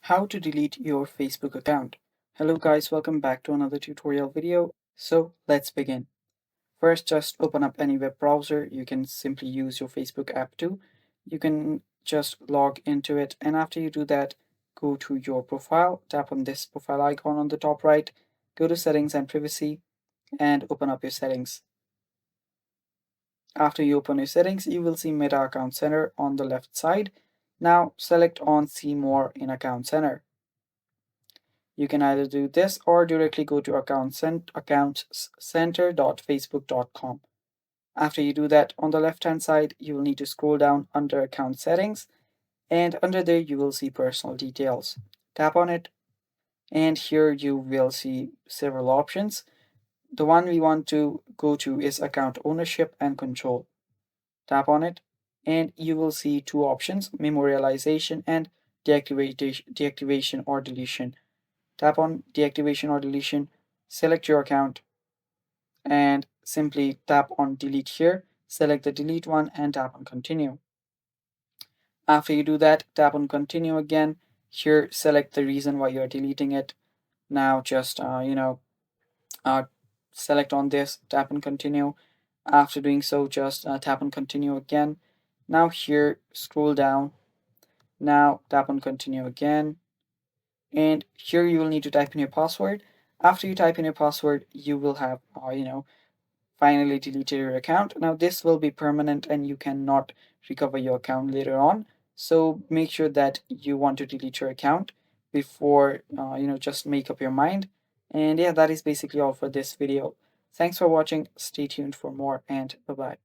How to delete your Facebook account. Hello guys, welcome back to another tutorial video. So let's begin. First, just open up any web browser. You can simply use your Facebook app too. You can just log into it, and after you do that, go to your profile, tap on this profile icon on the top right, go to settings and privacy, and open up your settings. After you open your settings, you will see Meta Account Center on the left side. Now select on See More in Account Center. You can either do this or directly go to accountscenter.facebook.com. After you do that, on the left hand side, you will need to scroll down under account settings, and under there you will see personal details. Tap on it, and here you will see several options. The one we want to go to is account ownership and control. Tap on it, and you will see two options: memorialization and deactivation or deletion. Tap on deactivation or deletion, select your account, and simply tap on delete here. Select the delete one and tap on continue. After you do that, tap on continue again. Here, select the reason why you're deleting it. Now just uh, select on this, tap on continue. After doing so, just tap on continue again. Now here, scroll down. Now tap on continue again. And here you will need to type in your password. After you type in your password, you will have finally deleted your account. Now this will be permanent and you cannot recover your account later on. So make sure that you want to delete your account before just make up your mind. And yeah, that is basically all for this video. Thanks for watching. Stay tuned for more, and bye bye.